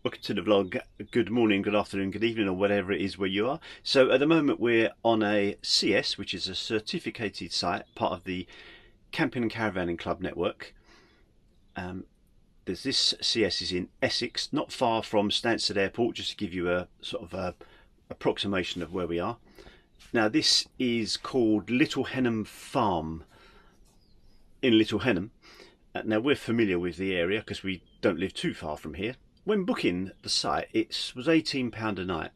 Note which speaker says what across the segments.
Speaker 1: Welcome to the vlog. Good morning, good afternoon, good evening, or whatever it is where you are. So at the moment we're on a CS, which is a certificated site, part of the Camping and Caravanning Club network. This CS is in Essex, not far from Stansted Airport, just to give you a sort of a approximation of where we are. Now this is called Little Henham Farm in Little Henham. Now we're familiar with the area because we don't live too far from here. When booking the site, it was £18 a night.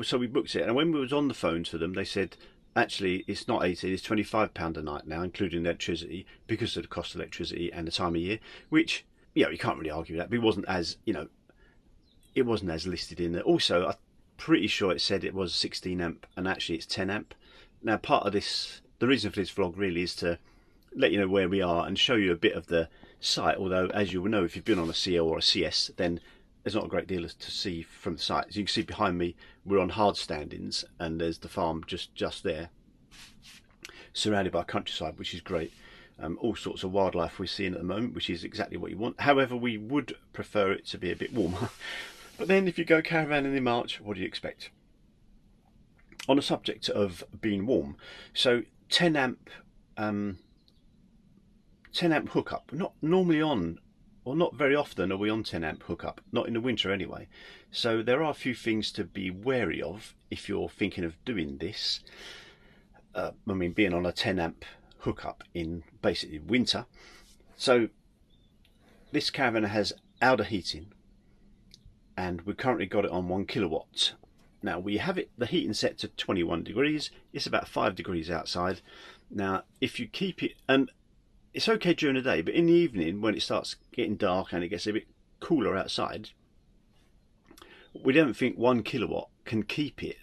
Speaker 1: So we booked it, and when we was on the phone to them, they said, actually, it's not 18, it's £25 a night now, including electricity, because of the cost of electricity and the time of year. Which, you can't really argue that. But it wasn't as, it wasn't as listed in there. Also, I'm pretty sure it said it was 16 amp, and actually it's 10 amp. Now, part of this, the reason for this vlog really is to let you know where we are and show you a bit of the site, although as you will know if you've been on a CL or a CS, then there's not a great deal to see from the site. As you can see behind me, we're on hard standings and there's the farm just there, surrounded by countryside, which is great. All sorts of wildlife we're seeing at the moment, which is exactly what you want. However, we would prefer it to be a bit warmer. But then if you go caravanning in March, what do you expect? On the subject of being warm, so 10 amp 10 amp hookup. We're not normally on, or not very often are we on 10 amp hookup, not in the winter anyway. So there are a few things to be wary of if you're thinking of doing this. I mean, being on a 10 amp hookup in basically winter. So this caravan has outer heating, and we've currently got it on 1 kilowatt. Now we have it, the heating set to 21 degrees. It's about 5 degrees outside. Now if you keep it, and it's okay during the day, but in the evening when it starts getting dark and it gets a bit cooler outside, we don't think 1 kilowatt can keep it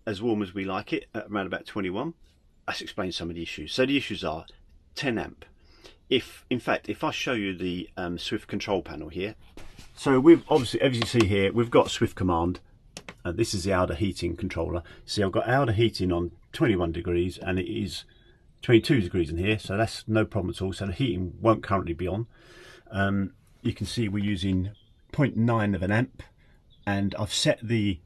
Speaker 1: as warm as we like it at around about 21. Let's explain some of the issues. So the issues are 10 amp. In fact, if I show you the Swift control panel here, so we've obviously, as you see here, we've got Swift command. This is the outer heating controller. See, I've got outer heating on 21 degrees and it is 22 degrees in here, so that's no problem at all. So the heating won't currently be on. You can see we're using 0.9 of an amp, and I've set the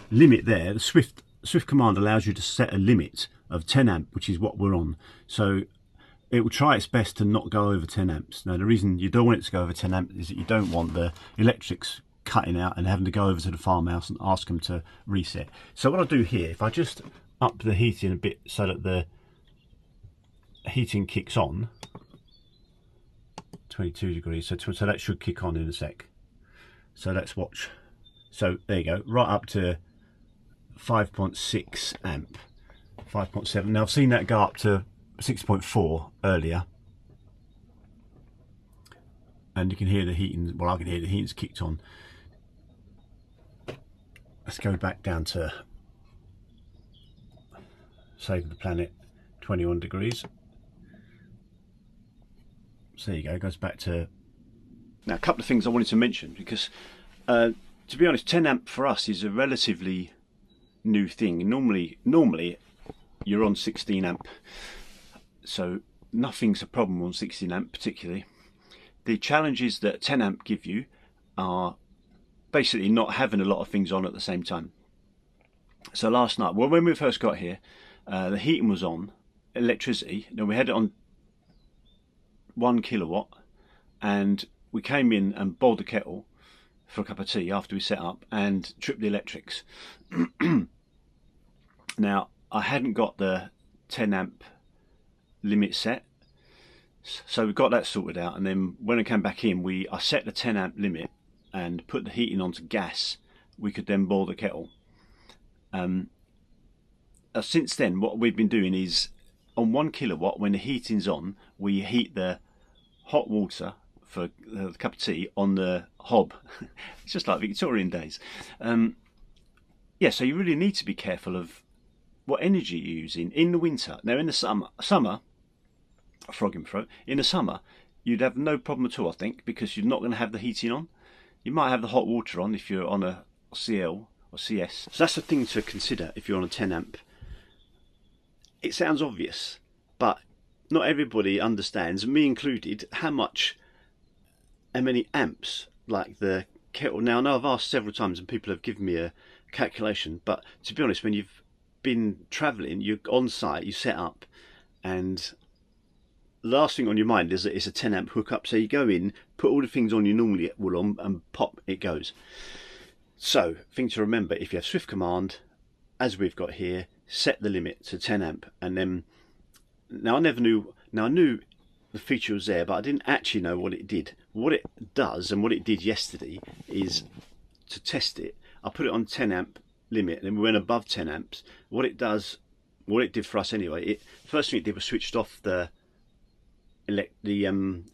Speaker 1: limit there. The Swift command allows you to set a limit of 10 amp, which is what we're on. So it will try its best to not go over 10 amps. Now the reason you don't want it to go over 10 amp is that you don't want the electrics cutting out and having to go over to the farmhouse and ask them to reset. So what I'll do here, if I just up the heating a bit so that the heating kicks on, 22 degrees, so that should kick on in a sec. So let's watch. So there you go, right up to 5.6 amp, 5.7. Now I've seen that go up to 6.4 earlier, and you can hear the heating. Well, I can hear the heating's kicked on. Let's go back down to Save the Planet, 21 degrees. So there you go, it goes back to... Now a couple of things I wanted to mention, because to be honest, 10 amp for us is a relatively new thing. Normally you're on 16 amp, so nothing's a problem on 16 amp particularly. The challenges that 10 amp give you are basically not having a lot of things on at the same time. So last night, well, when we first got here, the heating was on, electricity, then we had it on 1 kilowatt, and we came in and boiled the kettle for a cup of tea after we set up and tripped the electrics. Now I hadn't got the 10 amp limit set, so we got that sorted out, and then when I came back in, I set the 10 amp limit and put the heating onto gas. We could then boil the kettle. Since then what we've been doing is, on 1 kilowatt, when the heating's on, we heat the hot water for a cup of tea on the hob. It's just like Victorian days. Yeah, so you really need to be careful of what energy you're using in the winter. Now in the summer, frog in my throat, in the summer you'd have no problem at all, I think, because you're not going to have the heating on. You might have the hot water on if you're on a CL or CS. So that's the thing to consider if you're on a 10 amp. It sounds obvious, but not everybody understands, me included, how many amps like the Kettle. Now I know I've asked several times and people have given me a calculation, but to be honest, when you've been travelling, you're on site, you set up, and the last thing on your mind is that it's a 10 amp hookup. So you go in, put all the things on you normally will on, and pop, it goes. So thing to remember, if you have Swift Command, as we've got here, set the limit to 10 amp, and then now I knew the feature was there, but I didn't actually know what it did. What it does, and what it did yesterday, is to test it, I put it on 10 amp limit, and then we went above 10 amps. What it does, what it did for us anyway, first thing it did was switched off the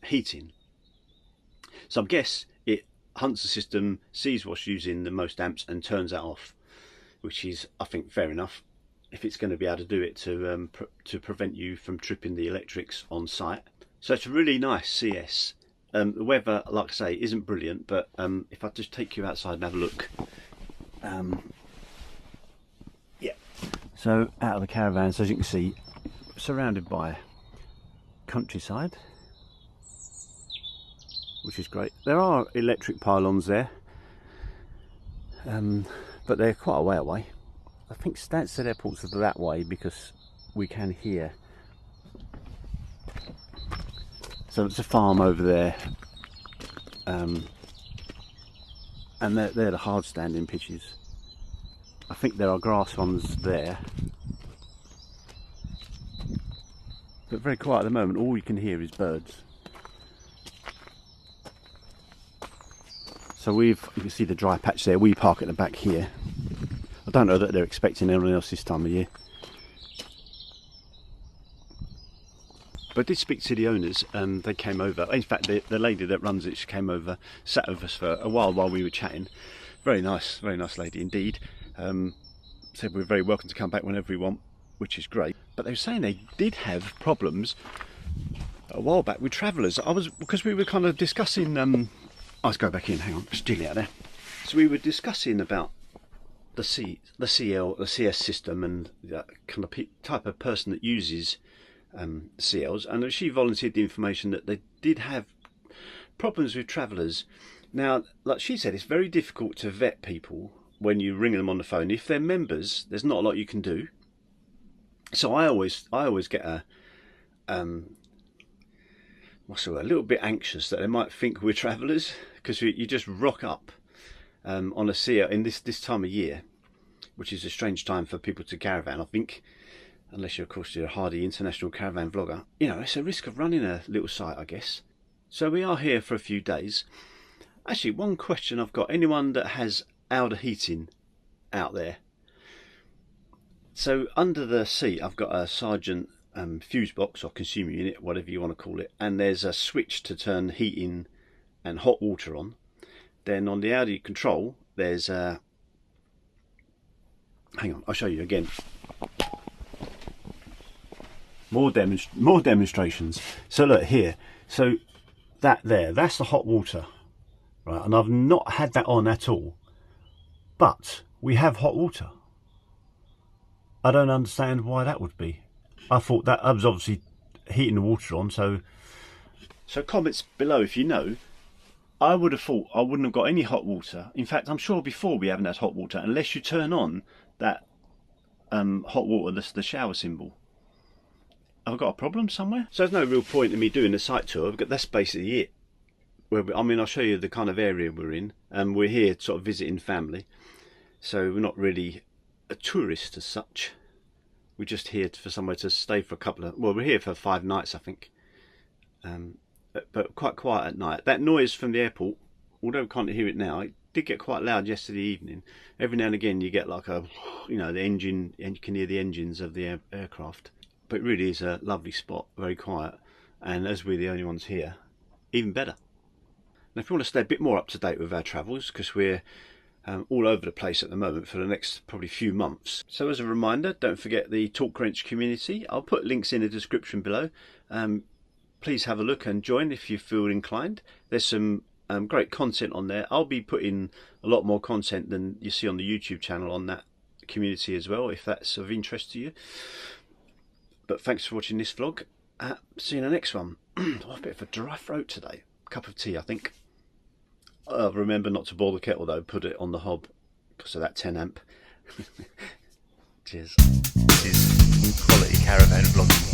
Speaker 1: heating. So I guess it hunts the system, sees what's using the most amps, and turns that off, which is, I think, fair enough if it's going to be able to do it to prevent you from tripping the electrics on site. So it's a really nice CS. The weather, like I say, isn't brilliant, but if I just take you outside and have a look. Yeah. So out of the caravan, so as you can see, surrounded by countryside, which is great. There are electric pylons there, but they're quite a way away. I think Stansted Airport's that way because we can hear. So it's a farm over there, and they're the hard standing pitches. I think there are grass ones there, but very quiet at the moment. All you can hear is birds. So you can see the dry patch there. We park at the back here. I don't know that they're expecting anyone else this time of year. But I did speak to the owners, and they came over. In fact, the lady that runs it, she came over, sat with us for a while we were chatting. Very nice lady indeed. Said we're very welcome to come back whenever we want, which is great. But they were saying they did have problems a while back with travellers. Because we were kind of discussing. Let's go back in. Hang on, it's chilly out there. So we were discussing about the CS system and the kind of type of person that uses CLs, and she volunteered the information that they did have problems with travellers. Now, like she said, it's very difficult to vet people when you ring them on the phone. If they're members, there's not a lot you can do. So I always get a little bit anxious that they might think we're travellers, because you just rock up on a CL in this time of year, which is a strange time for people to caravan, I think. Unless of course you're a hardy international caravan vlogger. You know, it's a risk of running a little site, I guess. So we are here for a few days. Actually, one question I've got, anyone that has outer heating out there? So under the seat I've got a Sargent fuse box or consumer unit, whatever you want to call it, and there's a switch to turn heating and hot water on. Then on the Audi control there's a, hang on, I'll show you again. More demonstrations. So look here, so that's the hot water, right? And I've not had that on at all, but we have hot water. I don't understand why that would be. I thought that I was obviously heating the water on. So comments below if you know. I would have thought I wouldn't have got any hot water. In fact, I'm sure before we haven't had hot water unless you turn on that hot water, the shower symbol. Have I got a problem somewhere? So there's no real point in me doing the site tour. That's basically it. I mean, I'll show you the kind of area we're in. We're here sort of visiting family, so we're not really a tourist as such. We're just here for somewhere to stay for a couple of. Well, we're here for 5 nights, I think. But quite quiet at night. That noise from the airport, although we can't hear it now, it did get quite loud yesterday evening. Every now and again, you get like the engine, and you can hear the engines of the aircraft. But it really is a lovely spot, very quiet, and as we're the only ones here, even better. Now if you want to stay a bit more up to date with our travels, because we're all over the place at the moment for the next probably few months. So as a reminder, don't forget the Talk Wrench community. I'll put links in the description below. Please have a look and join if you feel inclined. There's some great content on there. I'll be putting a lot more content than you see on the YouTube channel on that community as well, if that's of interest to you. But thanks for watching this vlog. See you in the next one. I've a bit of a dry throat today. Cup of tea, I think. Remember not to boil the kettle though, put it on the hob because of that 10 amp. Cheers. This is quality caravan vlogging.